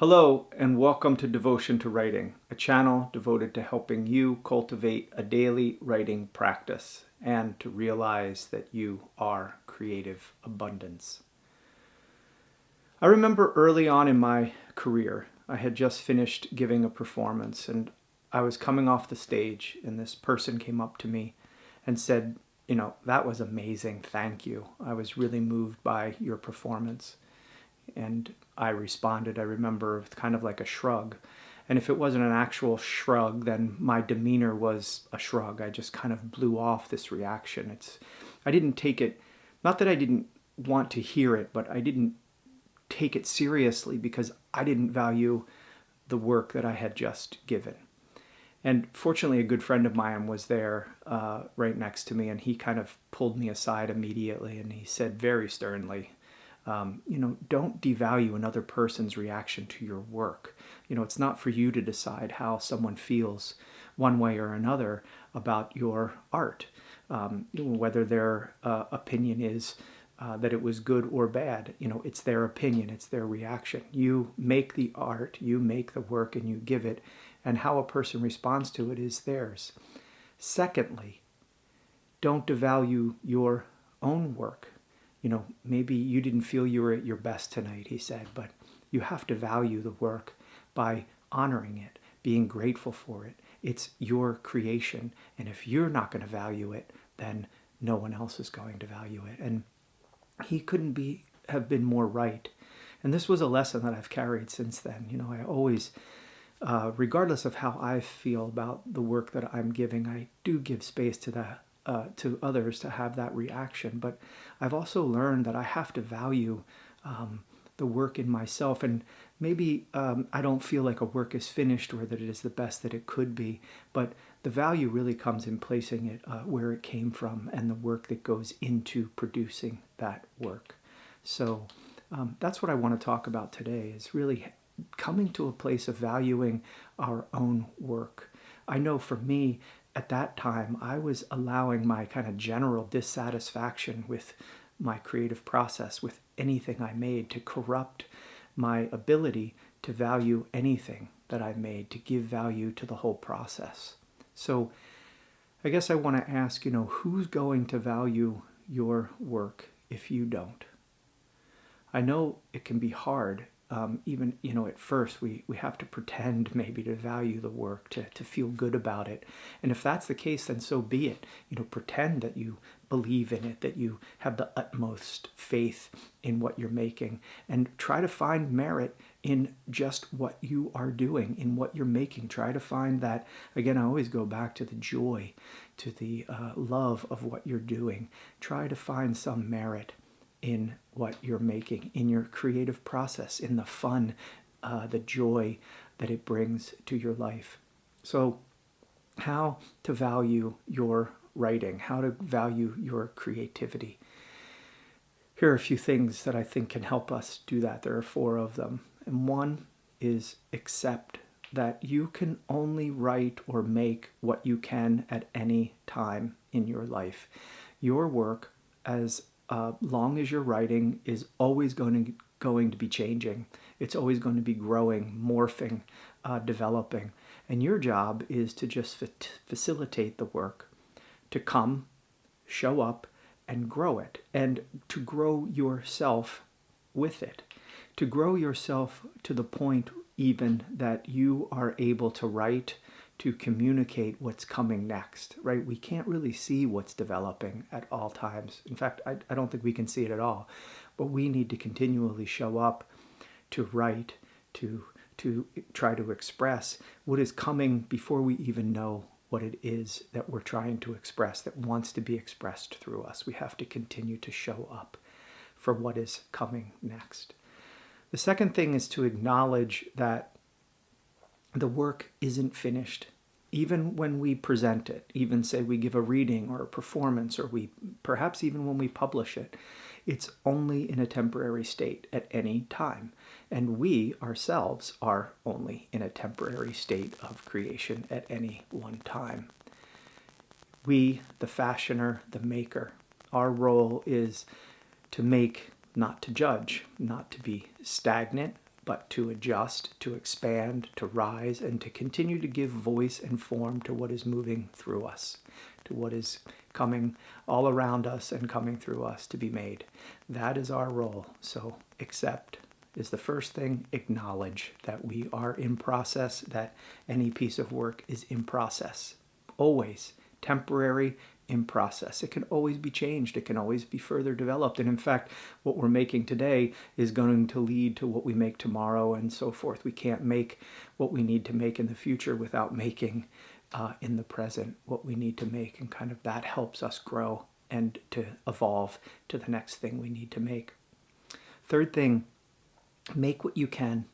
Hello and welcome to Devotion to Writing, a channel devoted to helping you cultivate a daily writing practice and to realize that you are creative abundance. I remember early on in my career, I had just finished giving a performance and I was coming off the stage and this person came up to me and said, that was amazing, thank you. I was really moved by your performance. And I responded, I remember, with kind of like a shrug. And if it wasn't an actual shrug, then my demeanor was a shrug. I just kind of blew off this reaction. I didn't take it, not that I didn't want to hear it, but I didn't take it seriously because I didn't value the work that I had just given. And fortunately, a good friend of mine was there right next to me, and he kind of pulled me aside immediately, and he said very sternly, don't devalue another person's reaction to your work. It's not for you to decide how someone feels one way or another about your art, whether their opinion is that it was good or bad. It's their opinion, it's their reaction. You make the art, you make the work, and you give it, and how a person responds to it is theirs. Secondly, don't devalue your own work. Maybe you didn't feel you were at your best tonight, he said, but you have to value the work by honoring it, being grateful for it. It's your creation, and if you're not going to value it, then no one else is going to value it. And he couldn't have been more right. And this was a lesson that I've carried since then. I always, regardless of how I feel about the work that I'm giving, I do give space to others to have that reaction. But I've also learned that I have to value the work in myself. And maybe I don't feel like a work is finished or that it is the best that it could be. But the value really comes in placing it where it came from and the work that goes into producing that work. So that's what I want to talk about today, is really coming to a place of valuing our own work. I know for me, at that time, I was allowing my kind of general dissatisfaction with my creative process, with anything I made, to corrupt my ability to value anything that I made, to give value to the whole process. So I guess I want to ask, who's going to value your work if you don't? I know it can be hard. Even, at first we have to pretend maybe to value the work, to feel good about it. And if that's the case, then so be it. Pretend that you believe in it, that you have the utmost faith in what you're making, and try to find merit in just what you are doing, in what you're making. Try to find that, again, I always go back to the joy, to the love of what you're doing. Try to find some merit in what you're making, in your creative process, in the fun, the joy that it brings to your life. So how to value your writing, how to value your creativity. Here are a few things that I think can help us do that. There are 4 of them. And one is accept that you can only write or make what you can at any time in your life. Your work, as long as you're writing, is always going to be changing. It's always going to be growing, morphing, developing. And your job is to just facilitate the work, to come, show up, and grow it, and to grow yourself with it, to grow yourself to the point even that you are able to write, to communicate what's coming next, right? We can't really see what's developing at all times. In fact, I don't think we can see it at all. But we need to continually show up, to write, to try to express what is coming before we even know what it is that we're trying to express, that wants to be expressed through us. We have to continue to show up for what is coming next. The second thing is to acknowledge that the work isn't finished. Even when we present it, even say we give a reading or a performance, or perhaps even when we publish it, it's only in a temporary state at any time. And we ourselves are only in a temporary state of creation at any one time. We, the fashioner, the maker, our role is to make, not to judge, not to be stagnant, but to adjust, to expand, to rise, and to continue to give voice and form to what is moving through us, to what is coming all around us and coming through us to be made. That is our role. So accept is the first thing. Acknowledge that we are in process, that any piece of work is in process. Always temporary, in process. It can always be changed. It can always be further developed. And in fact, what we're making today is going to lead to what we make tomorrow and so forth. We can't make what we need to make in the future without making in the present what we need to make. And kind of that helps us grow and to evolve to the next thing we need to make. Third thing, make what you can,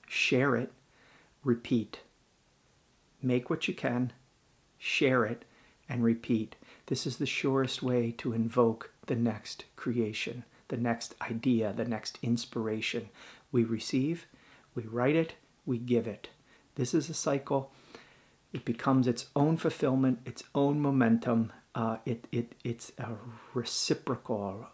share it, repeat. Make what you can, share it, and repeat. This is the surest way to invoke the next creation, the next idea, the next inspiration. We receive, we write it, we give it. This is a cycle. It becomes its own fulfillment, its own momentum. It's a reciprocal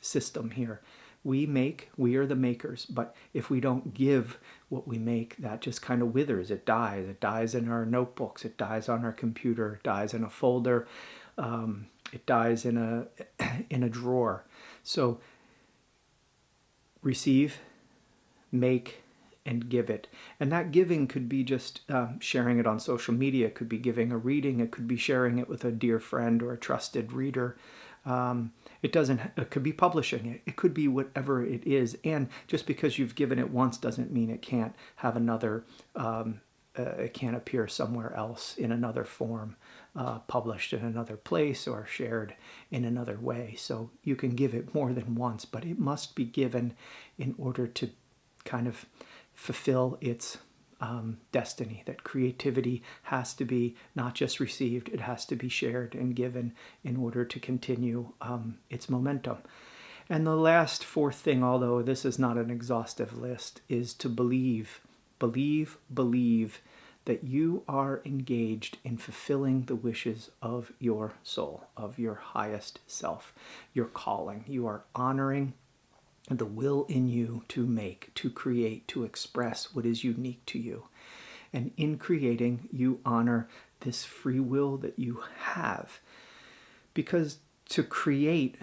system here. We are the makers, but if we don't give what we make, that just kind of withers. It dies. It dies in our notebooks. It dies on our computer. It dies in a folder. It dies in a drawer. So receive, make, and give it. And that giving could be just sharing it on social media. It could be giving a reading. It could be sharing it with a dear friend or a trusted reader. It could be publishing it. It could be whatever it is. And just because you've given it once doesn't mean it can't have another, it can't appear somewhere else in another form, published in another place or shared in another way. So you can give it more than once, but it must be given in order to kind of fulfill its destiny. That creativity has to be not just received, it has to be shared and given in order to continue its momentum. And the last fourth thing, although this is not an exhaustive list, is to believe that you are engaged in fulfilling the wishes of your soul, of your highest self, your calling. You are honoring the will in you to make, to create, to express what is unique to you. And in creating, you honor this free will that you have. Because to create,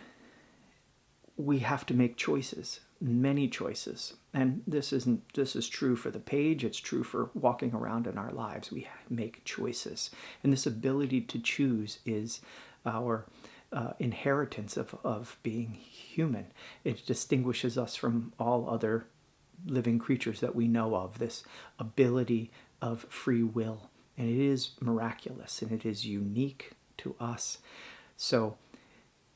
we have to make choices, many choices. And this is true for the page, it's true for walking around in our lives. We make choices. And this ability to choose is our inheritance of being human. It distinguishes us from all other living creatures that we know of, this ability of free will. And it is miraculous and it is unique to us. So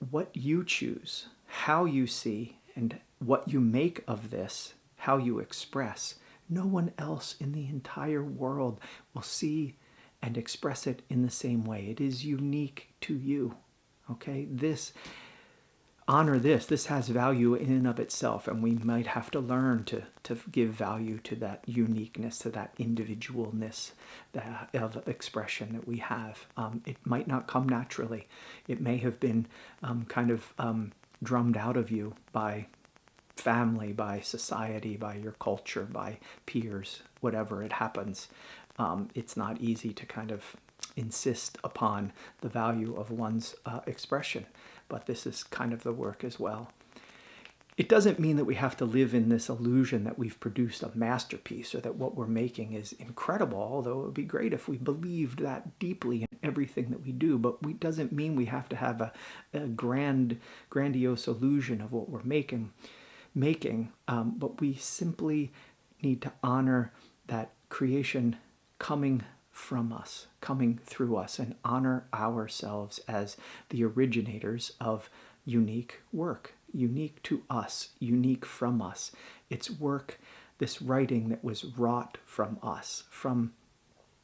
what you choose, how you see, and what you make of this, how you express, no one else in the entire world will see and express it in the same way. It is unique to you. Okay, honor this. This has value in and of itself, and we might have to learn to give value to that uniqueness, to that individualness of expression that we have. It might not come naturally. It may have been drummed out of you by family, by society, by your culture, by peers, whatever it happens. It's not easy to kind of insist upon the value of one's expression, but this is kind of the work as well. It doesn't mean that we have to live in this illusion that we've produced a masterpiece or that what we're making is incredible, although it would be great if we believed that deeply in everything that we do, but it doesn't mean we have to have a grandiose illusion of what we're making, but we simply need to honor that creation coming from us, coming through us, and honor ourselves as the originators of unique work, unique to us, unique from us. It's work, this writing that was wrought from us, from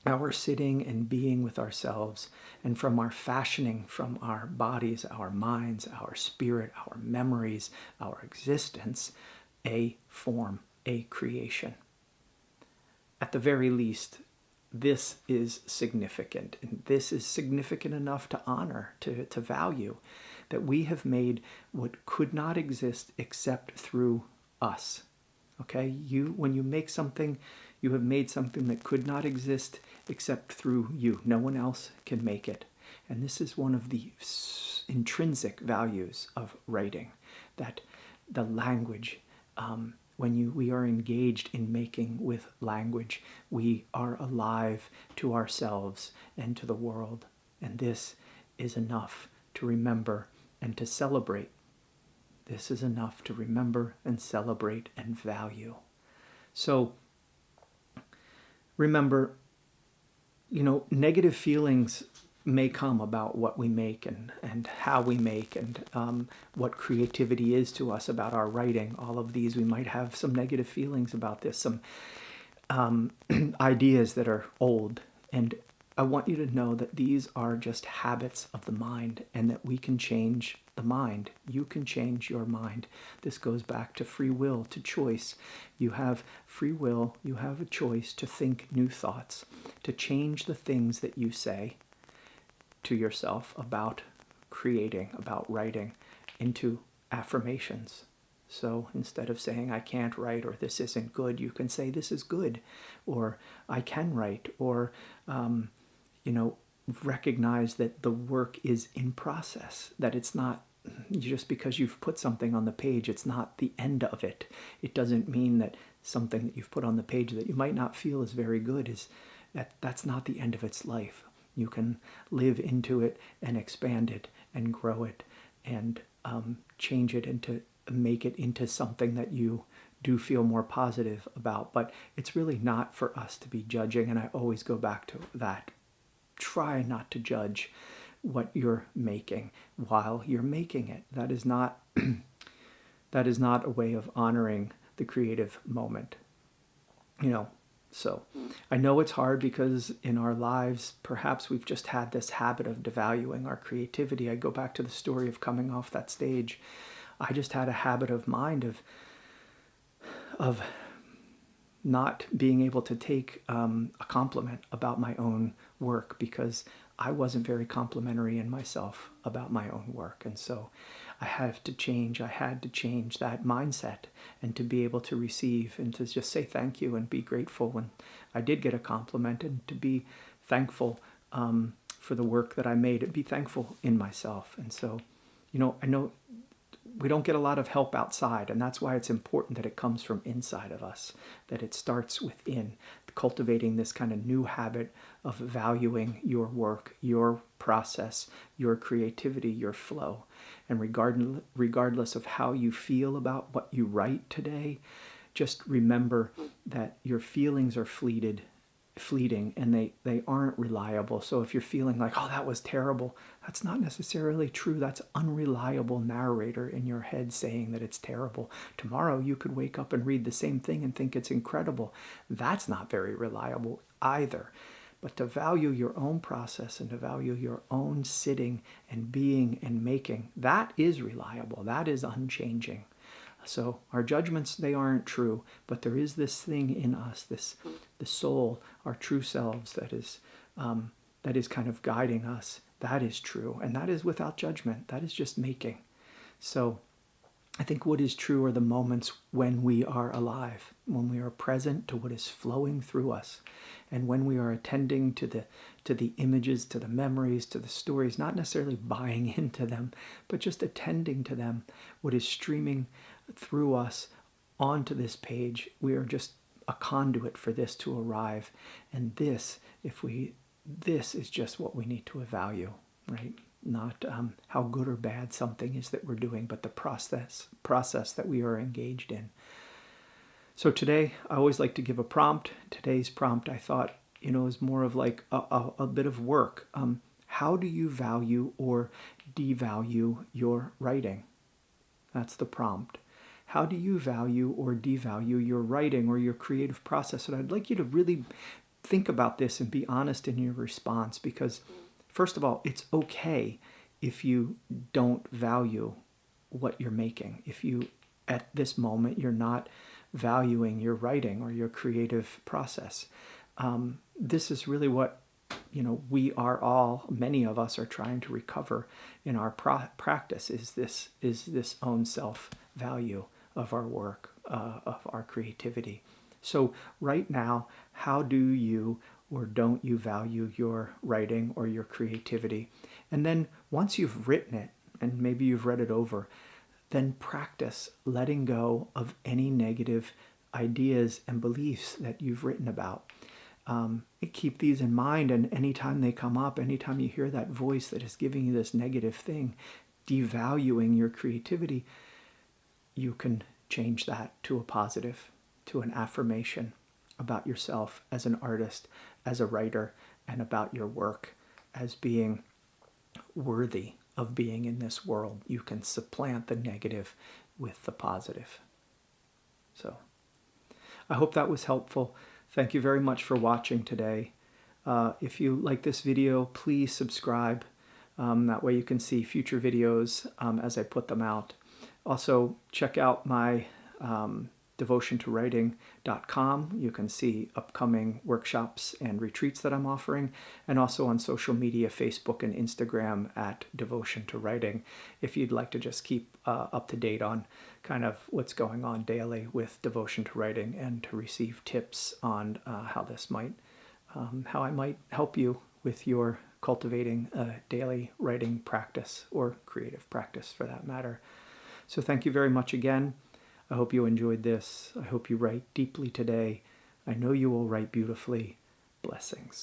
our sitting and being with ourselves, and from our fashioning from our bodies, our minds, our spirit, our memories, our existence, a form, a creation. At the very least, this is significant, and this is significant enough to honor, to value, that we have made what could not exist except through us. Okay, when you make something, you have made something that could not exist except through you. No one else can make it. And this is one of the intrinsic values of writing, that the language, when we are engaged in making with language, we are alive to ourselves and to the world. And this is enough to remember and to celebrate. This is enough to remember and celebrate and value. So remember, negative feelings may come about what we make and how we make and what creativity is to us about our writing. All of these, we might have some negative feelings about this, some ideas that are old. And I want you to know that these are just habits of the mind and that we can change the mind. You can change your mind. This goes back to free will, to choice. You have free will, you have a choice to think new thoughts, to change the things that you say to yourself about creating, about writing, into affirmations. So instead of saying, I can't write, or this isn't good, you can say, this is good, or I can write, or, recognize that the work is in process, that it's not just because you've put something on the page, it's not the end of it. It doesn't mean that something that you've put on the page that you might not feel is very good, that's not the end of its life. You can live into it and expand it and grow it and change it into, make it into something that you do feel more positive about. But it's really not for us to be judging, and I always go back to that. Try not to judge what you're making while you're making it. That is not that is not a way of honoring the creative moment. So I know it's hard because in our lives, perhaps we've just had this habit of devaluing our creativity. I go back to the story of coming off that stage. I just had a habit of mind of not being able to take a compliment about my own work because I wasn't very complimentary in myself about my own work. And so I had to change that mindset and to be able to receive and to just say thank you and be grateful when I did get a compliment, and to be thankful for the work that I made, and be thankful in myself. And so, I know we don't get a lot of help outside, and that's why it's important that it comes from inside of us, that it starts within, cultivating this kind of new habit of valuing your work, your process, your creativity, your flow. And regardless of how you feel about what you write today, just remember that your feelings are fleeting and they aren't reliable. So if you're feeling like, oh, that was terrible, that's not necessarily true. That's unreliable narrator in your head saying that it's terrible. Tomorrow you could wake up and read the same thing and think it's incredible. That's not very reliable either. But to value your own process and to value your own sitting and being and making, that is reliable. That is unchanging. So our judgments, they aren't true, but there is this thing in us, the soul, our true selves, that is kind of guiding us. That is true, and that is without judgment. That is just making. So I think what is true are the moments when we are alive, when we are present to what is flowing through us, and when we are attending to the images, to the memories, to the stories, not necessarily buying into them, but just attending to them, what is streaming through us onto this page. We are just a conduit for this to arrive, and this is just what we need to value, right? Not how good or bad something is that we're doing, but the process that we are engaged in. So today, I always like to give a prompt. Today's prompt, I thought, is more of like a bit of work. How do you value or devalue your writing? That's the prompt. How do you value or devalue your writing or your creative process? And I'd like you to really think about this and be honest in your response, because first of all, it's okay if you don't value what you're making. If you, at this moment, you're not valuing your writing or your creative process. This is really what, we are all, many of us are trying to recover in our practice, is this own self-value of our work, of our creativity. So right now, how do you or don't you value your writing or your creativity? And then once you've written it, and maybe you've read it over, then practice letting go of any negative ideas and beliefs that you've written about. Keep these in mind, and anytime they come up, anytime you hear that voice that is giving you this negative thing, devaluing your creativity, you can change that to a positive, to an affirmation about yourself as an artist, as a writer, and about your work as being worthy of being in this world. You can supplant the negative with the positive. So I hope that was helpful. Thank you very much for watching today. If you like this video, please subscribe. That way you can see future videos as I put them out. Also, check out my devotiontowriting.com. You can see upcoming workshops and retreats that I'm offering, and also on social media, Facebook and Instagram at Devotion to Writing, if you'd like to just keep up to date on kind of what's going on daily with Devotion to Writing, and to receive tips on how I might help you with your cultivating a daily writing practice, or creative practice for that matter. So thank you very much again. I hope you enjoyed this. I hope you write deeply today. I know you will write beautifully. Blessings.